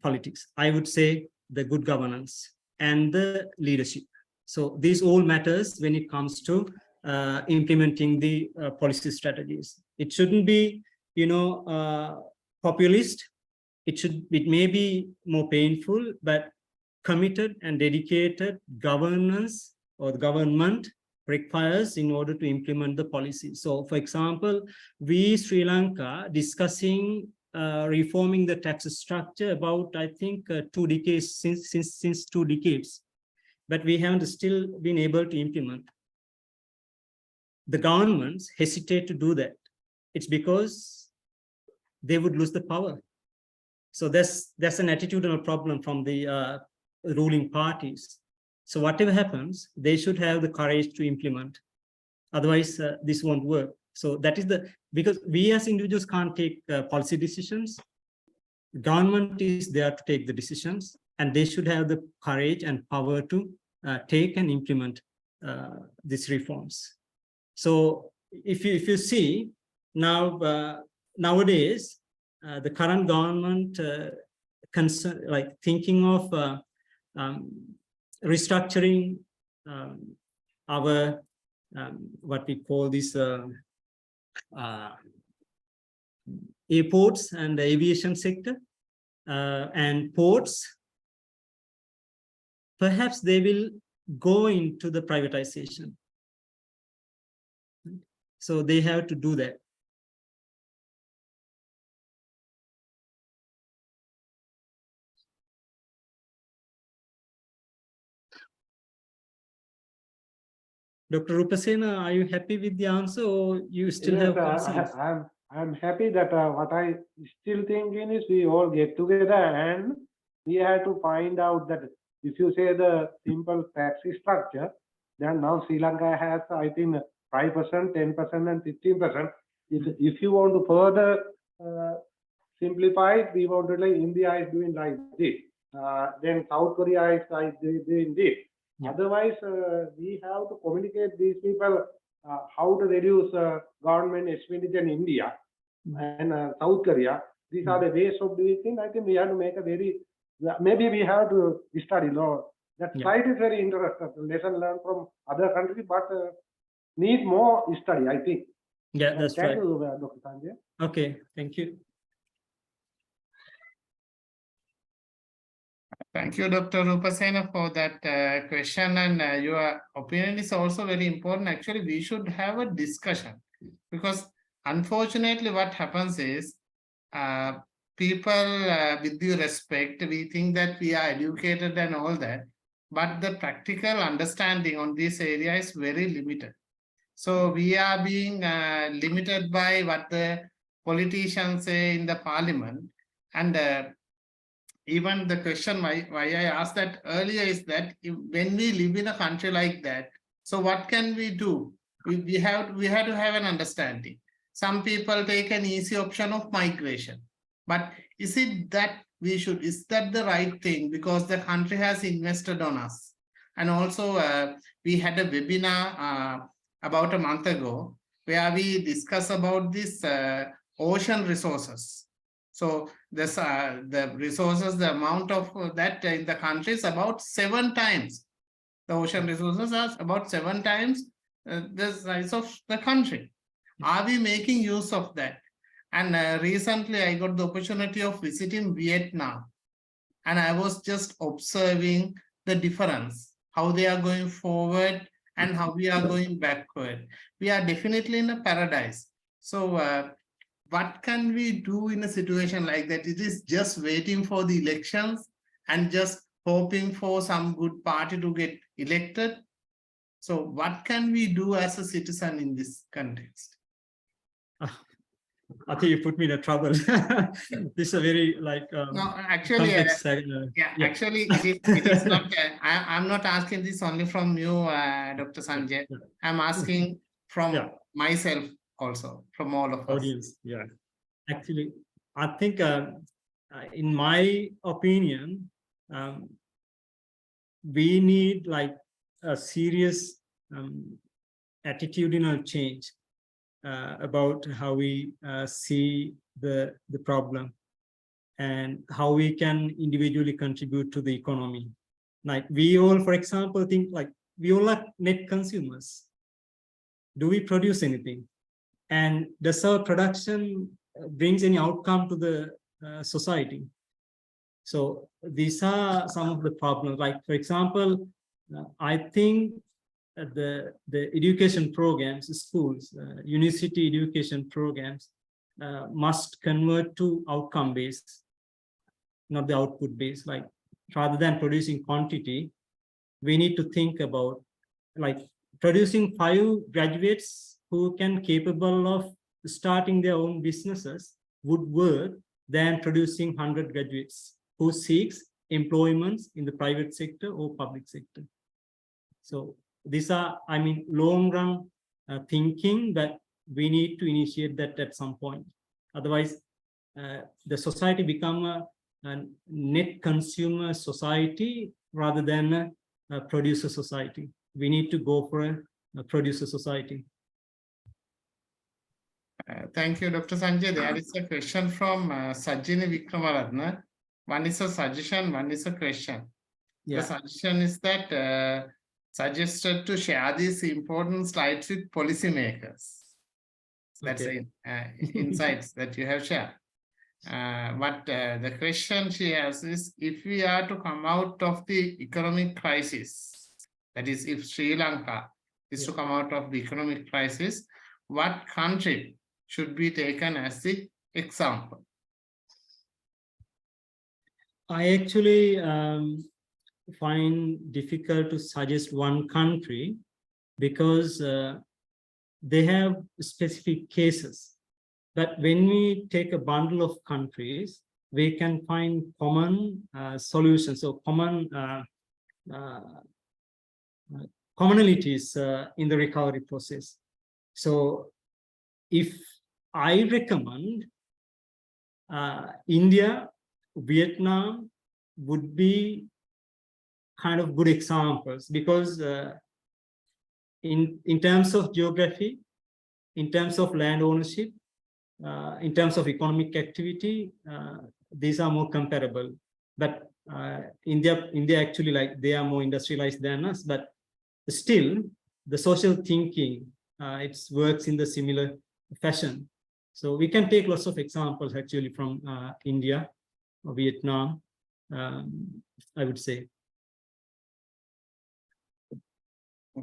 Politics, I would say, the good governance and the leadership. So these all matters when it comes to implementing the policy strategies. It shouldn't be, populist. It may be more painful, but committed and dedicated governance or the government requires in order to implement the policy. So, for example, we Sri Lanka discussing reforming the tax structure about, I think, 2 decades since 2 decades, but we haven't still been able to implement. The governments hesitate to do that. It's because they would lose the power. So that's an attitudinal problem from the ruling parties. So whatever happens, they should have the courage to implement. Otherwise, this won't work. So that is because we as individuals can't take policy decisions. Government is there to take the decisions, and they should have the courage and power to take and implement these reforms. So if you see now, nowadays, the current government thinking of restructuring our what we call this airports and the aviation sector and ports. Perhaps they will go into the privatization. So they have to do that. Dr. Rupasena, are you happy with the answer, or you still Yes, have concerns? I'm happy that what I still thinking is we all get together and we have to find out that if you say the simple tax structure, then now Sri Lanka has, I think, 5%, 10%, and 15%. If you want to further simplify it, we want to like India is doing like this. Then South Korea is like doing this. Yeah. Otherwise, we have to communicate these people how to reduce government expenditure in India and South Korea. These are the ways of doing things. I think we have to make a very, maybe we have to study law. That Yeah. slide is very interesting. Lesson learned from other countries, but need more study, I think. Yeah, that's Thank right. you, Dr. Sanjay. Okay, thank you. Thank you, Dr. Rupasena, for that question, and your opinion is also very important. Actually, we should have a discussion, because unfortunately what happens is people with due respect, we think that we are educated and all that, but the practical understanding on this area is very limited. So we are being limited by what the politicians say in the parliament. And even the question why I asked that earlier is that when we live in a country like that, so what can we do? We have to have an understanding. Some people take an easy option of migration, but is it that is that the right thing? Because the country has invested on us. And also we had a webinar about a month ago where we discuss about this ocean resources. So this the resources, the amount of that in the country is about 7 times. The ocean resources are about 7 times the size of the country. Are we making use of that? And recently I got the opportunity of visiting Vietnam, and I was just observing the difference, how they are going forward and how we are going backward. We are definitely in a paradise. So what can we do in a situation like that? It is just waiting for the elections and just hoping for some good party to get elected. So what can we do as a citizen in this context? I think you put me in a trouble. This is a very No, actually, complex. actually, it is not. I'm not asking this only from you, Dr. Sanjay. Yeah. I'm asking from Yeah. myself also, from all of us. Audience, yeah. Actually, I think in my opinion, we need like a serious attitudinal change about how we see the problem and how we can individually contribute to the economy. Like we all, for example, think like we all are net consumers. Do we produce anything? And does our production brings any outcome to the society? So these are some of the problems. Like, for example, I think the education programs, schools, university education programs must convert to outcome based, not the output based. Like rather than producing quantity, we need to think about like producing 5 graduates who can capable of starting their own businesses would work than producing 100 graduates who seeks employments in the private sector or public sector. So these are, I mean, long run thinking that we need to initiate that at some point. Otherwise, the society become a net consumer society rather than a producer society. We need to go for a producer society. Thank you, Dr. Sanjay. There is a question from Sajjini Vikramaratna. One is a suggestion, one is a question. Yeah. The suggestion is that suggested to share these important slides with policymakers. That's Okay. insights that you have shared. But the question she has is, if we are to come out of the economic crisis, that is, if Sri Lanka is to come out of the economic crisis, what country should be taken as the example? I actually find difficult to suggest one country, because they have specific cases. But when we take a bundle of countries, we can find common solutions, so common commonalities in the recovery process. So if I recommend India, Vietnam would be kind of good examples, because in terms of geography, in terms of land ownership, in terms of economic activity, these are more comparable. But India actually, like, they are more industrialized than us, but still the social thinking, it works in the similar fashion. So we can take lots of examples actually from India or Vietnam, I would say.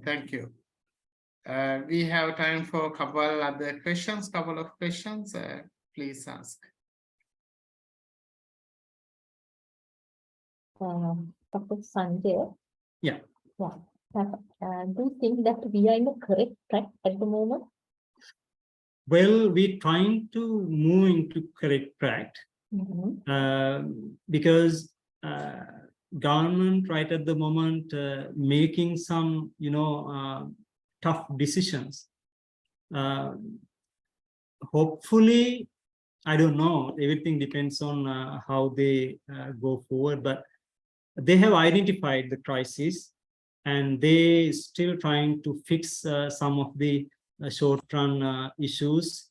Thank you. We have time for a couple other questions, couple of questions. Please ask. Dr. Sanjay. Yeah. Yeah. Do you think that we are in the correct track at the moment? Well, we're trying to move into correct track, because government right at the moment making some, tough decisions. Hopefully, I don't know, everything depends on how they go forward, but they have identified the crisis and they still trying to fix some of the short-run issues,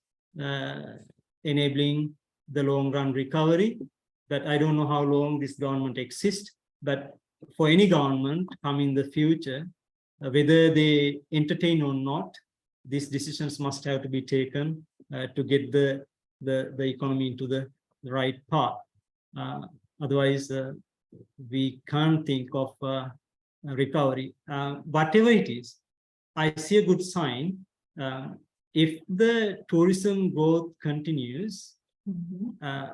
enabling the long-run recovery. But I don't know how long this government exists, but for any government come in the future, whether they entertain or not, these decisions must have to be taken to get the economy into the right path. Otherwise, we can't think of recovery. Whatever it is, I see a good sign. If the tourism growth continues,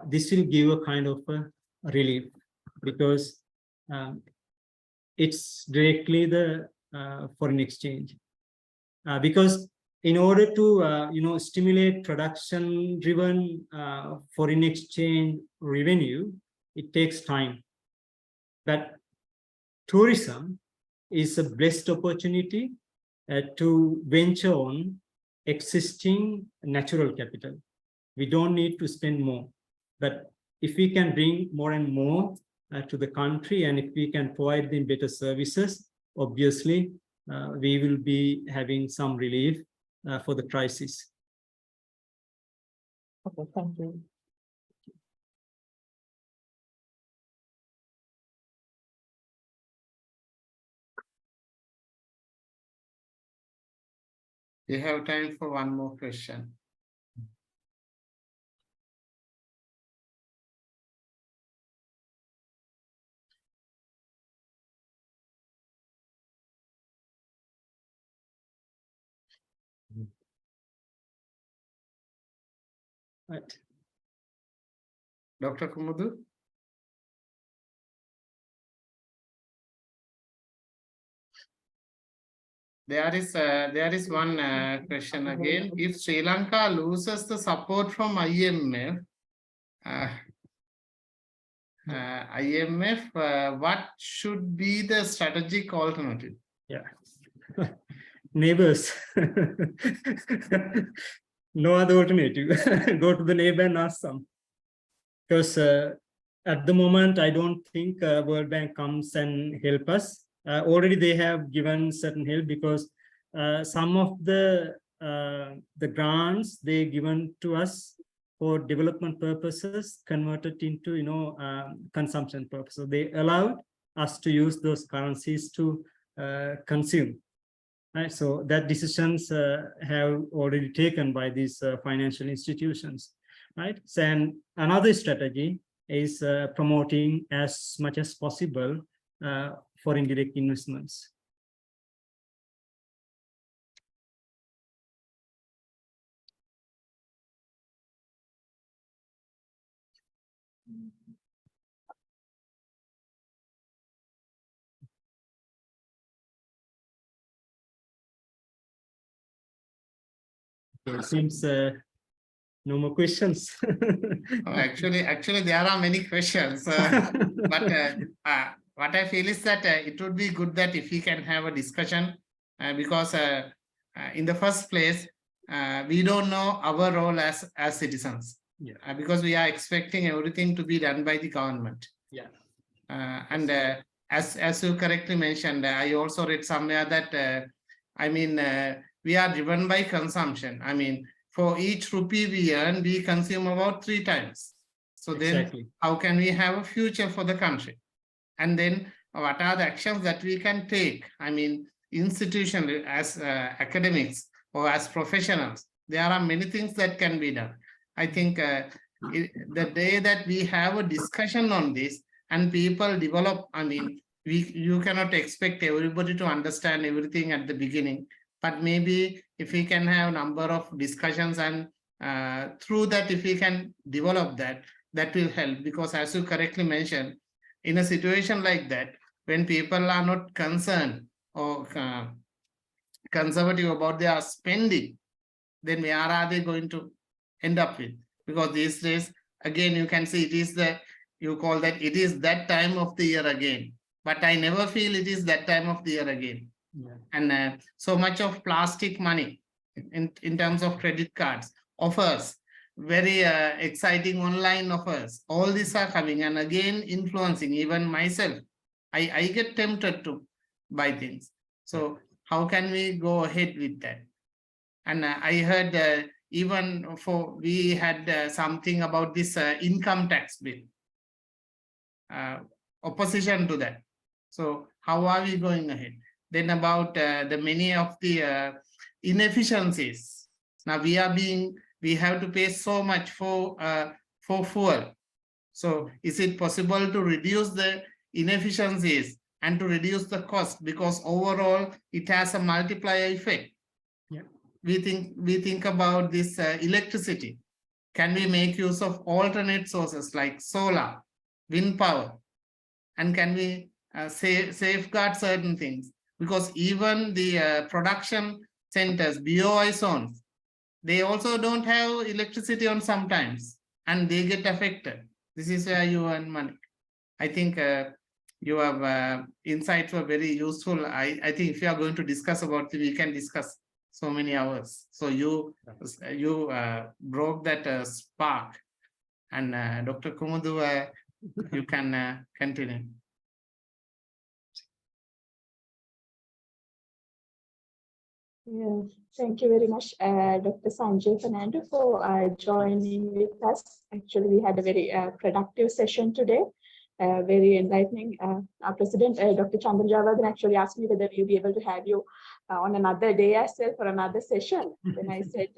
this will give a kind of a relief, because it's directly the foreign exchange. Because in order to stimulate production-driven foreign exchange revenue, it takes time. But tourism is a blessed opportunity to venture on existing natural capital. We don't need to spend more. But if we can bring more and more to the country, and if we can provide them better services, obviously, we will be having some relief for the crisis. Okay, thank you. We have time for one more question. Right. Dr. Kumudu? There is one question again. If Sri Lanka loses the support from IMF, what should be the strategic alternative? Yeah. Neighbors. No other alternative. Go to the neighbor and ask some. Because at the moment, I don't think World Bank comes and help us. Already they have given certain help, because some of the grants they given to us for development purposes converted into consumption purposes. They allowed us to use those currencies to consume. Right, so that decisions have already taken by these financial institutions, right? So, and another strategy is promoting as much as possible foreign direct investments. So it seems no more questions. Oh, actually, there are many questions, but what I feel is that it would be good that if we can have a discussion, because in the first place, we don't know our role as citizens, Yeah. because we are expecting everything to be done by the government. Yeah. And as you correctly mentioned, I also read somewhere that we are driven by consumption. I mean, for each rupee we earn, we consume about 3 times. So then Exactly. how can we have a future for the country? And then what are the actions that we can take? I mean, institutionally, as academics or as professionals, there are many things that can be done. I think the day that we have a discussion on this and people develop, I mean, you cannot expect everybody to understand everything at the beginning, but maybe if we can have a number of discussions and through that, if we can develop that, that will help. Because as you correctly mentioned, in a situation like that, when people are not concerned or conservative about their spending, then where are they going to end up with? Because these days, again, you can see it is you call that it is that time of the year again. But I never feel it is that time of the year again. Yeah. And so much of plastic money in terms of credit cards, offers, very exciting online offers. All these are coming and again influencing even myself. I get tempted to buy things. So how can we go ahead with that? And I heard even we had something about this income tax bill, opposition to that. So how are we going ahead? Then about the many of the inefficiencies. Now we have to pay so much for fuel. So is it possible to reduce the inefficiencies and to reduce the cost, because overall it has a multiplier effect? Yeah. We think about this electricity. Can we make use of alternate sources like solar, wind power, and can we safeguard certain things? Because even the production centers, BOI zones, they also don't have electricity on sometimes, and they get affected. This is where you earn money. I think your insights were very useful. I think if you are going to discuss about it, we can discuss so many hours. So you broke that spark. And Dr. Kumudu, you can continue. Yeah, thank you very much, Dr. Sanjay Fernando, for joining with us. Actually, we had a very productive session today, very enlightening. Our president, Dr. Chandan Javardhan, actually asked me whether we'll be able to have you on another day as well for another session. Then I said,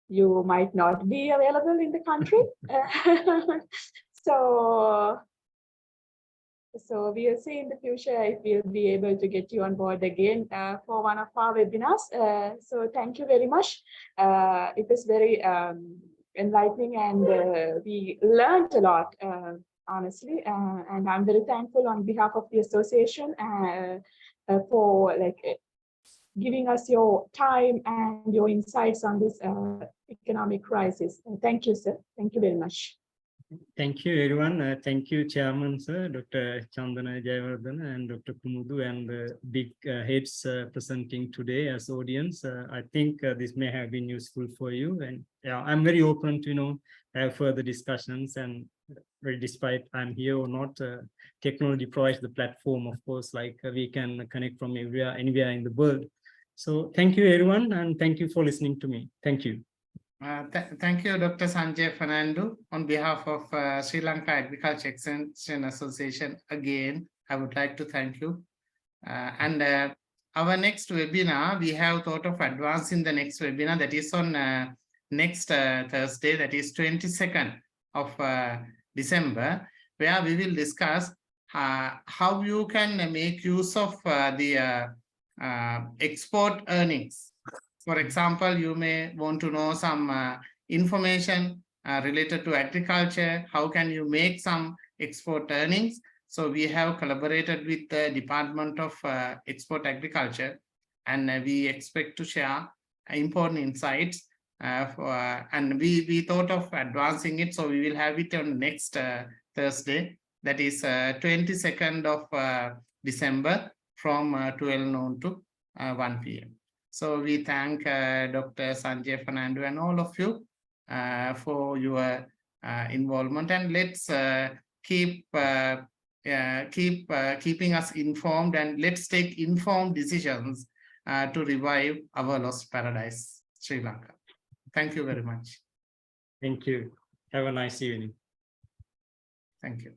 you might not be available in the country. So we'll see in the future if we'll be able to get you on board again for one of our webinars. So thank you very much. It was very enlightening, and we learned a lot, honestly. And I'm very thankful on behalf of the association for giving us your time and your insights on this economic crisis. Thank you, sir. Thank you very much. Thank you, everyone. Thank you, Chairman, sir, Dr. Chandana Jayawardena and Dr. Kumudu, and the big heads presenting today as audience. I think this may have been useful for you. And yeah, I'm very open to, have further discussions. And despite I'm here or not, technology provides the platform, of course, we can connect from anywhere in the world. So thank you, everyone. And thank you for listening to me. Thank you. Thank you, Dr. Sanjay Fernando. On behalf of Sri Lanka Agriculture Extension Association, again, I would like to thank you. And our next webinar, we have thought of advancing the next webinar, that is on next Thursday, that is 22nd of December, where we will discuss how you can make use of the export earnings. For example, you may want to know some information related to agriculture. How can you make some export earnings? So we have collaborated with the Department of Export Agriculture, and we expect to share important insights. And we thought of advancing it, so we will have it on next Thursday, that is 22nd of December from 12 noon to 1 p.m. So we thank Dr. Sanjay Fernando and all of you for your involvement, and let's keep keeping us informed, and let's take informed decisions to revive our lost paradise, Sri Lanka. Thank you very much. Thank you. Have a nice evening. Thank you.